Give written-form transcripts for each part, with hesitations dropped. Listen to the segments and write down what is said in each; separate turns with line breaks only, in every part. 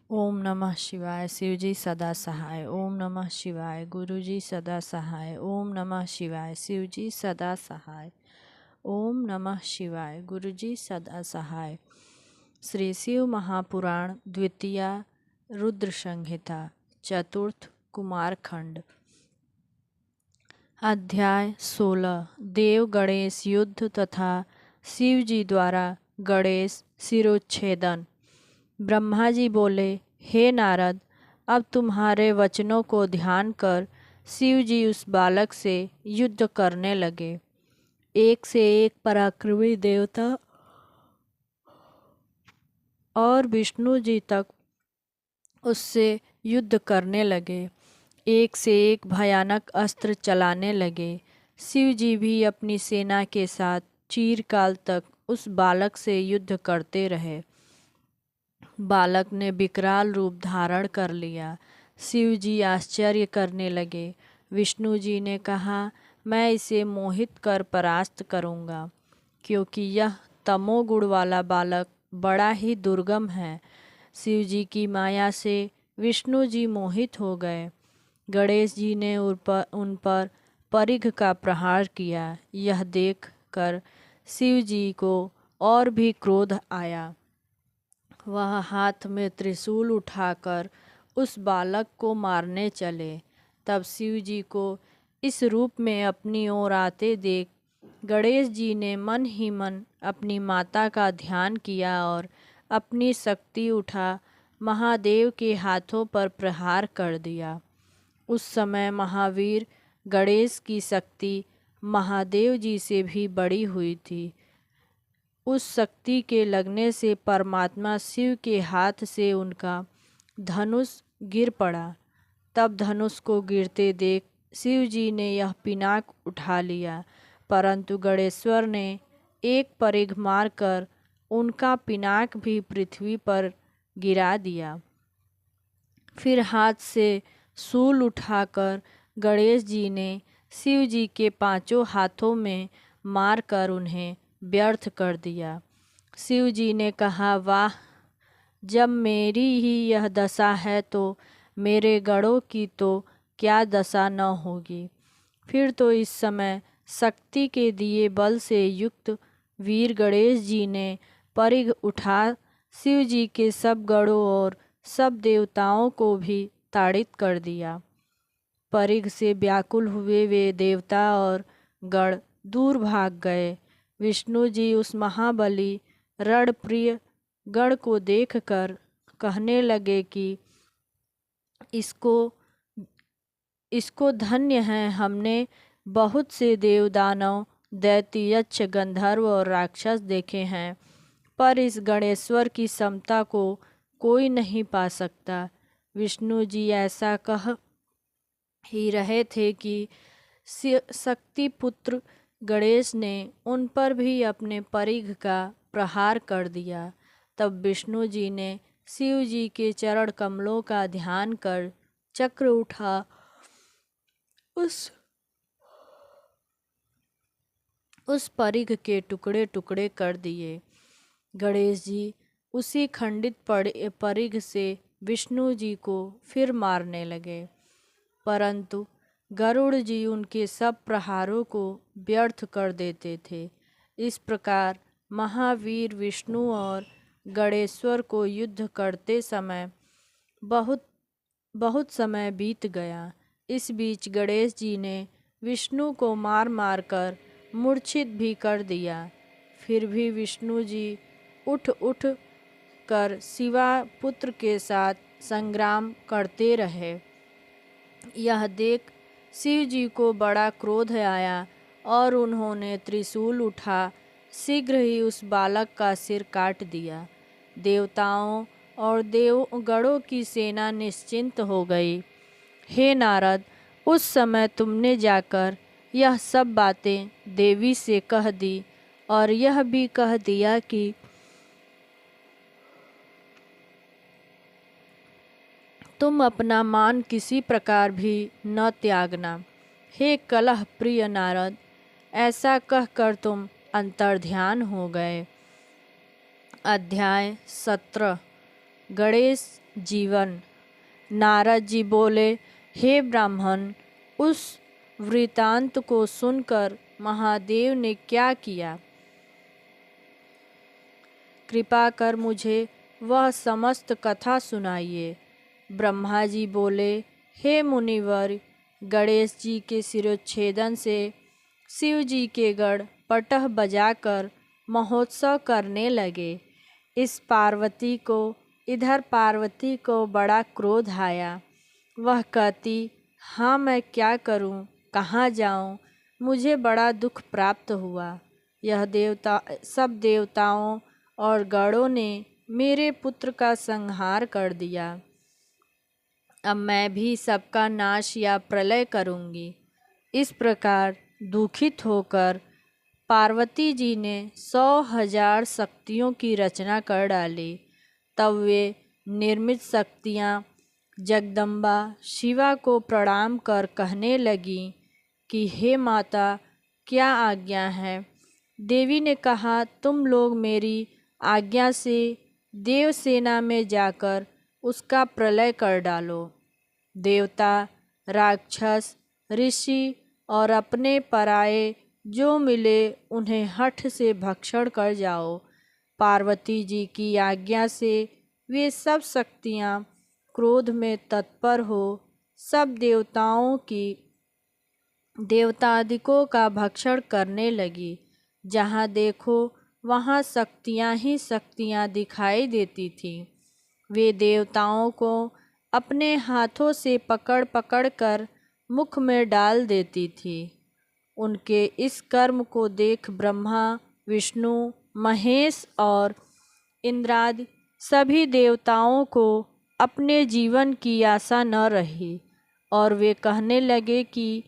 ओम नमः शिवाय। शिवजी सदा सहाय। ओम नमः शिवाय। गुरुजी सदा सहाय। ओम नमः शिवाय। शिवजी सदा सहाय। ओम नमः शिवाय। गुरुजी सदा सहाय। श्री शिव महापुराण द्वितीया रुद्र संहिता चतुर्थ कुमारखंड। अध्याय 16। देव गणेश युद्ध तथा शिवजी द्वारा गणेश शिरोच्छेदन। ब्रह्मा जी बोले, हे नारद, अब तुम्हारे वचनों को ध्यान कर शिव जी उस बालक से युद्ध करने लगे। एक से एक पराक्रमी देवता और विष्णु जी तक उससे युद्ध करने लगे। एक से एक भयानक अस्त्र चलाने लगे। शिव जी भी अपनी सेना के साथ चिरकाल तक उस बालक से युद्ध करते रहे। बालक ने विकराल रूप धारण कर लिया। शिव जी आश्चर्य करने लगे। विष्णु जी ने कहा, मैं इसे मोहित कर परास्त करूँगा, क्योंकि यह तमोगुण वाला बालक बड़ा ही दुर्गम है। शिव जी की माया से विष्णु जी मोहित हो गए। गणेश जी ने उन पर परिघ का प्रहार किया। यह देख कर शिव जी को और भी क्रोध आया। वह हाथ में त्रिशूल उठाकर उस बालक को मारने चले। तब शिव जी को इस रूप में अपनी ओर आते देख गणेश जी ने मन ही मन अपनी माता का ध्यान किया और अपनी शक्ति उठा महादेव के हाथों पर प्रहार कर दिया। उस समय महावीर गणेश की शक्ति महादेव जी से भी बड़ी हुई थी। उस शक्ति के लगने से परमात्मा शिव के हाथ से उनका धनुष गिर पड़ा। तब धनुष को गिरते देख शिव जी ने यह पिनाक उठा लिया, परंतु गणेश्वर ने एक परिघ मारकर उनका पिनाक भी पृथ्वी पर गिरा दिया। फिर हाथ से शूल उठाकर गणेश जी ने शिव जी के पांचों हाथों में मारकर उन्हें व्यर्थ कर दिया। शिव जी ने कहा, वाह, जब मेरी ही यह दशा है तो मेरे गणों की तो क्या दशा न होगी। फिर तो इस समय शक्ति के दिए बल से युक्त वीर गणेश जी ने परिघ उठा शिव जी के सब गणों और सब देवताओं को भी ताड़ित कर दिया। परिघ से व्याकुल हुए वे देवता और गण दूर भाग गए। विष्णु जी उस महाबली रणप्रिय गण को देखकर कहने लगे कि इसको धन्य है, हमने बहुत से देव दानव दैत्य यक्ष गंधर्व और राक्षस देखे हैं, पर इस गणेश्वर की समता को कोई नहीं पा सकता। विष्णु जी ऐसा कह ही रहे थे कि शक्ति पुत्र गणेश ने उन पर भी अपने परिघ का प्रहार कर दिया। तब विष्णु जी ने शिव जी के चरण कमलों का ध्यान कर चक्र उठा उस परिघ के टुकड़े टुकड़े कर दिए। गणेश जी उसी खंडित परिघ से विष्णु जी को फिर मारने लगे, परंतु गरुड़ जी उनके सब प्रहारों को व्यर्थ कर देते थे। इस प्रकार महावीर विष्णु और गणेश्वर को युद्ध करते समय बहुत समय बीत गया। इस बीच गणेश जी ने विष्णु को मार मार कर मूर्छित भी कर दिया। फिर भी विष्णु जी उठ कर शिवा पुत्र के साथ संग्राम करते रहे। यह देख शिव जी को बड़ा क्रोध आया और उन्होंने त्रिशूल उठा शीघ्र ही उस बालक का सिर काट दिया। देवताओं और देवगणों की सेना निश्चिंत हो गई। हे नारद, उस समय तुमने जाकर यह सब बातें देवी से कह दी और यह भी कह दिया कि तुम अपना मान किसी प्रकार भी न त्यागना। हे कलह प्रिय नारद, ऐसा कहकर तुम अंतर्ध्यान हो गए। अध्याय 17। गणेश जीवन। नारद जी बोले, हे ब्राह्मण, उस वृतांत को सुनकर महादेव ने क्या किया? कृपा कर मुझे वह समस्त कथा सुनाइए। ब्रह्मा जी बोले, हे मुनिवर, गणेश जी के शिरोच्छेदन से शिव जी के गढ़ पटह बजाकर महोत्सव करने लगे। इधर पार्वती को बड़ा क्रोध आया। वह कहती, हाँ मैं क्या करूं, कहाँ जाऊं, मुझे बड़ा दुख प्राप्त हुआ। सब देवताओं और गणों ने मेरे पुत्र का संहार कर दिया। अब मैं भी सबका नाश या प्रलय करूंगी। इस प्रकार दुखित होकर पार्वती जी ने 100,000 शक्तियों की रचना कर डाली। तब वे निर्मित शक्तियाँ जगदम्बा शिवा को प्रणाम कर कहने लगी कि हे माता, क्या आज्ञा है? देवी ने कहा, तुम लोग मेरी आज्ञा से देवसेना में जाकर उसका प्रलय कर डालो। देवता, राक्षस, ऋषि और अपने पराये जो मिले उन्हें हठ से भक्षण कर जाओ। पार्वती जी की आज्ञा से वे सब शक्तियाँ क्रोध में तत्पर हो सब देवतादिकों का भक्षण करने लगी। जहाँ देखो वहाँ शक्तियाँ ही शक्तियाँ दिखाई देती थीं। वे देवताओं को अपने हाथों से पकड़ पकड़ कर मुख में डाल देती थी। उनके इस कर्म को देख ब्रह्मा, विष्णु, महेश और इंद्रादि सभी देवताओं को अपने जीवन की आशा न रही और वे कहने लगे कि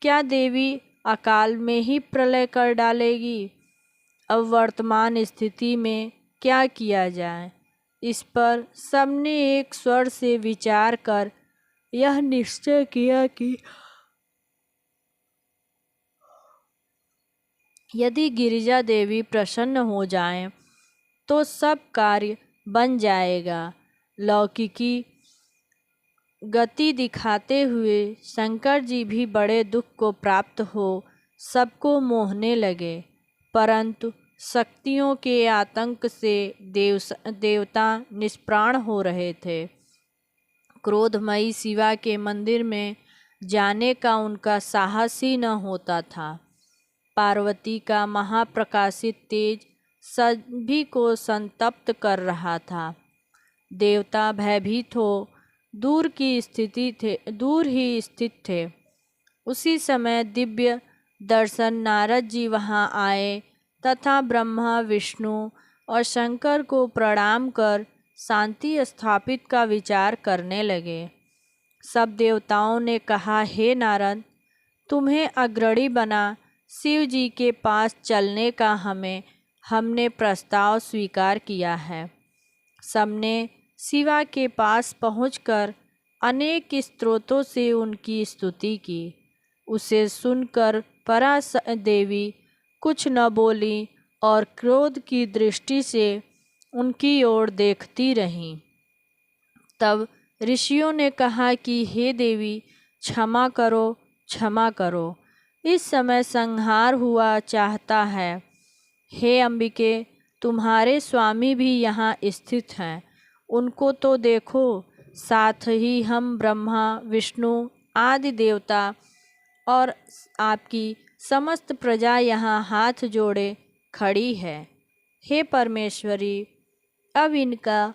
क्या देवी अकाल में ही प्रलय कर डालेगी? अब वर्तमान स्थिति में क्या किया जाए? इस पर सबने एक स्वर से विचार कर यह निश्चय किया कि यदि गिरिजा देवी प्रसन्न हो जाएं, तो सब कार्य बन जाएगा। लौकिकी गति दिखाते हुए शंकर जी भी बड़े दुख को प्राप्त हो सबको मोहने लगे, परंतु शक्तियों के आतंक से देवता निष्प्राण हो रहे थे। क्रोधमयी शिवा के मंदिर में जाने का उनका साहस ही न होता था। पार्वती का महाप्रकाशित तेज सभी को संतप्त कर रहा था। देवता भयभीत हो दूर ही स्थित थे। उसी समय दिव्य दर्शन नारद जी वहां आए तथा ब्रह्मा, विष्णु और शंकर को प्रणाम कर शांति स्थापित का विचार करने लगे। सब देवताओं ने कहा, हे नारद, तुम्हें अग्रणी बना शिव जी के पास चलने का हमने प्रस्ताव स्वीकार किया है। सबने शिवा के पास पहुंचकर अनेक स्तोत्रों से उनकी स्तुति की। उसे सुनकर देवी कुछ न बोली और क्रोध की दृष्टि से उनकी ओर देखती रहीं। तब ऋषियों ने कहा कि हे देवी, क्षमा करो, क्षमा करो, इस समय संहार हुआ चाहता है। हे अंबिके, तुम्हारे स्वामी भी यहाँ स्थित हैं, उनको तो देखो। साथ ही हम ब्रह्मा, विष्णु आदि देवता और आपकी समस्त प्रजा यहाँ हाथ जोड़े खड़ी है। हे परमेश्वरी, अब इनका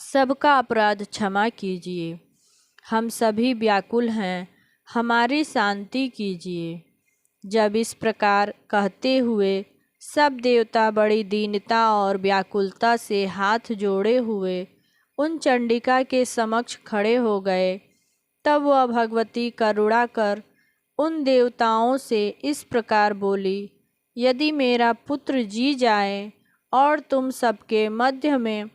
सबका अपराध क्षमा कीजिए। हम सभी व्याकुल हैं, हमारी शांति कीजिए। जब इस प्रकार कहते हुए सब देवता बड़ी दीनता और व्याकुलता से हाथ जोड़े हुए उन चंडिका के समक्ष खड़े हो गए, तब वह भगवती करुणा कर उन देवताओं से इस प्रकार बोली, यदि मेरा पुत्र जी जाए और तुम सबके मध्य में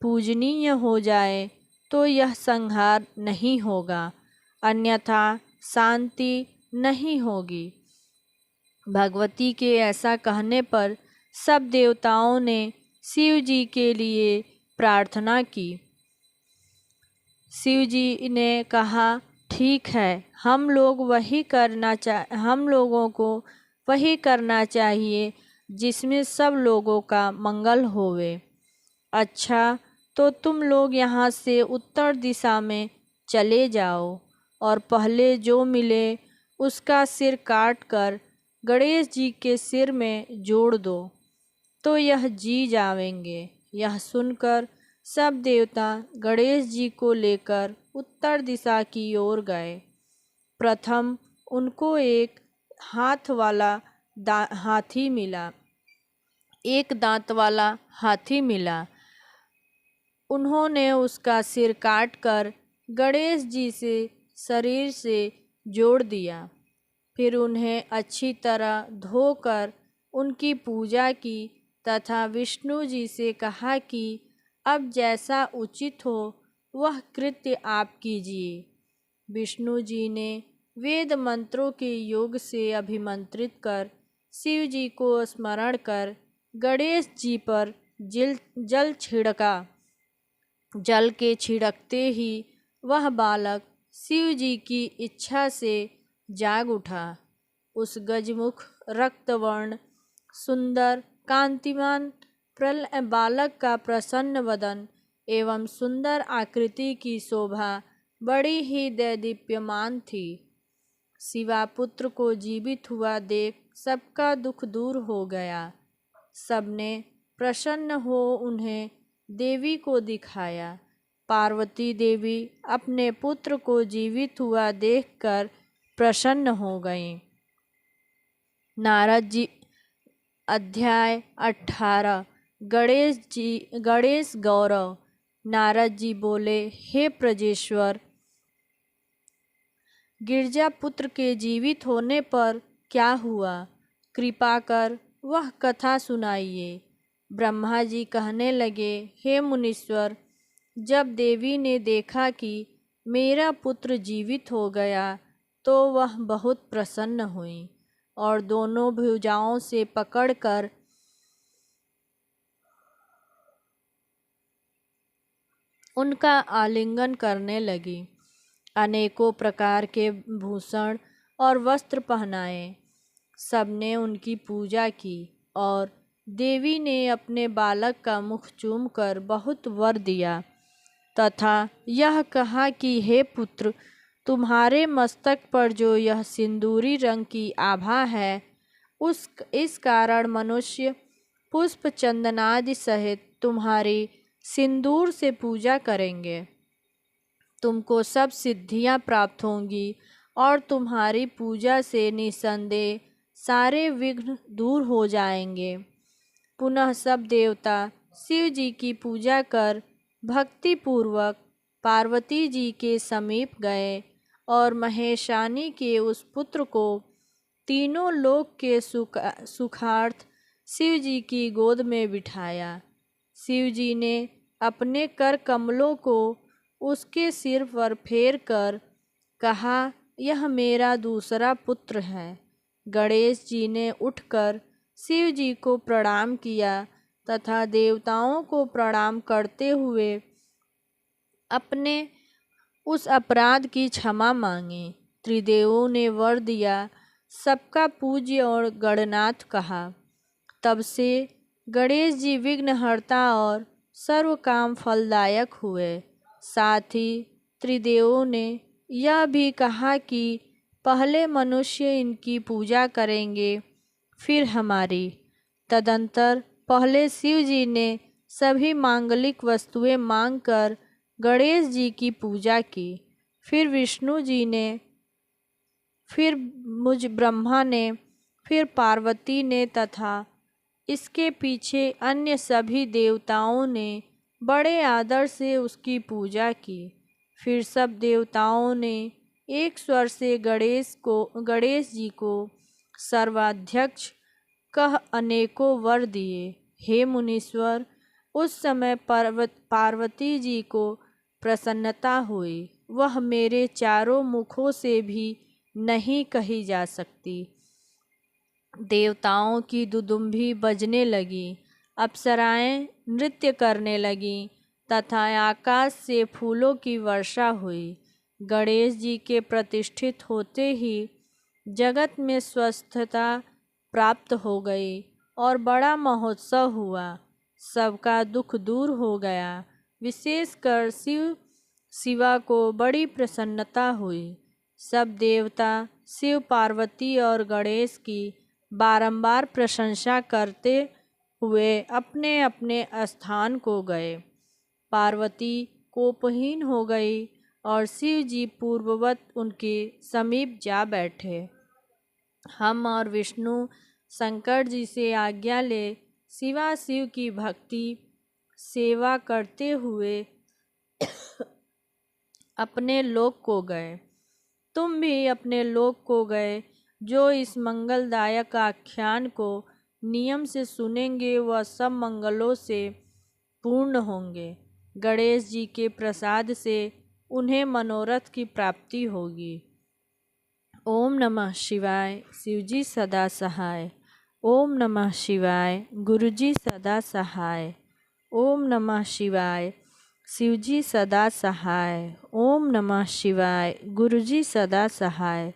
पूजनीय हो जाए तो यह संहार नहीं होगा, अन्यथा शांति नहीं होगी। भगवती के ऐसा कहने पर सब देवताओं ने शिव जी के लिए प्रार्थना की। शिव जी ने कहा, ठीक है, हम लोगों को वही करना चाहिए जिसमें सब लोगों का मंगल होवे। अच्छा, तो तुम लोग यहाँ से उत्तर दिशा में चले जाओ और पहले जो मिले उसका सिर काट कर गणेश जी के सिर में जोड़ दो, तो यह जी जावेंगे। यह सुनकर सब देवता गणेश जी को लेकर उत्तर दिशा की ओर गए। प्रथम उनको एक दांत वाला हाथी मिला। उन्होंने उसका सिर काटकर गणेश जी से शरीर से जोड़ दिया। फिर उन्हें अच्छी तरह धोकर उनकी पूजा की तथा विष्णु जी से कहा कि अब जैसा उचित हो वह कृत्य आप कीजिए। विष्णु जी ने वेद मंत्रों के योग से अभिमंत्रित कर शिव जी को स्मरण कर गणेश जी पर जल छिड़का। जल के छिड़कते ही वह बालक शिव जी की इच्छा से जाग उठा। उस गजमुख रक्तवर्ण सुंदर कांतिमान बालक का प्रसन्न वदन एवं सुंदर आकृति की शोभा बड़ी ही दैदीप्यमान थी। शिवापुत्र को जीवित हुआ देख सबका दुख दूर हो गया। सबने प्रसन्न हो उन्हें देवी को दिखाया। पार्वती देवी अपने पुत्र को जीवित हुआ देखकर प्रसन्न हो गईं। नारद जी अध्याय 18 गणेश गौरव। नारद जी बोले, हे प्रजेश्वर, गिरजा पुत्र के जीवित होने पर क्या हुआ? कृपा कर वह कथा सुनाइए। ब्रह्मा जी कहने लगे, हे मुनीश्वर, जब देवी ने देखा कि मेरा पुत्र जीवित हो गया तो वह बहुत प्रसन्न हुई और दोनों भुजाओं से पकड़कर उनका आलिंगन करने लगी। अनेकों प्रकार के भूषण और वस्त्र पहनाए। सबने उनकी पूजा की और देवी ने अपने बालक का मुख चूमकर बहुत वर दिया तथा यह कहा कि हे पुत्र, तुम्हारे मस्तक पर जो यह सिंदूरी रंग की आभा है इस कारण मनुष्य पुष्प चंदनादि सहित तुम्हारी सिंदूर से पूजा करेंगे। तुमको सब सिद्धियां प्राप्त होंगी और तुम्हारी पूजा से निसंदेह सारे विघ्न दूर हो जाएंगे। पुनः सब देवता शिव जी की पूजा कर भक्ति पूर्वक पार्वती जी के समीप गए और महेशानी के उस पुत्र को तीनों लोक के सुखार्थ शिव जी की गोद में बिठाया। शिव जी ने अपने कर कमलों को उसके सिर पर फेर कर कहा, यह मेरा दूसरा पुत्र है। गणेश जी ने उठकर शिव जी को प्रणाम किया तथा देवताओं को प्रणाम करते हुए अपने उस अपराध की क्षमा मांगी। त्रिदेवों ने वर दिया, सबका पूज्य और गणनाथ कहा। तब से गणेश जी विघ्नहर्ता और सर्व काम फलदायक हुए। साथ ही त्रिदेवों ने यह भी कहा कि पहले मनुष्य इनकी पूजा करेंगे, फिर हमारी। तदंतर पहले शिव जी ने सभी मांगलिक वस्तुएं मांगकर गणेश जी की पूजा की। फिर विष्णु जी ने, फिर मुझ ब्रह्मा ने, फिर पार्वती ने तथा इसके पीछे अन्य सभी देवताओं ने बड़े आदर से उसकी पूजा की। फिर सब देवताओं ने एक स्वर से गणेश जी को सर्वाध्यक्ष कह अनेकों वर दिए। हे मुनीश्वर, उस समय पार्वती जी को प्रसन्नता हुई। वह मेरे चारों मुखों से भी नहीं कही जा सकती। देवताओं की दुदुम्भी बजने लगी, अप्सराएं नृत्य करने लगीं तथा आकाश से फूलों की वर्षा हुई। गणेश जी के प्रतिष्ठित होते ही जगत में स्वस्थता प्राप्त हो गई और बड़ा महोत्सव हुआ। सबका दुख दूर हो गया। विशेषकर शिवा को बड़ी प्रसन्नता हुई। सब देवता शिव, पार्वती और गणेश की बारंबार प्रशंसा करते हुए अपने अपने स्थान को गए। पार्वती कोपहीन हो गई और शिव जी पूर्ववत उनके समीप जा बैठे। हम और विष्णु शंकर जी से आज्ञा ले शिवा शिव की भक्ति सेवा करते हुए अपने लोक को गए। तुम भी अपने लोक को गए। जो इस मंगलदायक आख्यान को नियम से सुनेंगे वह सब मंगलों से पूर्ण होंगे। गणेश जी के प्रसाद से उन्हें मनोरथ की प्राप्ति होगी। ओम नमः शिवाय। शिवजी सदा सहाय। ओम नमः शिवाय। गुरुजी सदा सहाय। ओम नमः शिवाय। शिवजी सदा सहाय। ओम नमः शिवाय। गुरुजी सदा सहाय।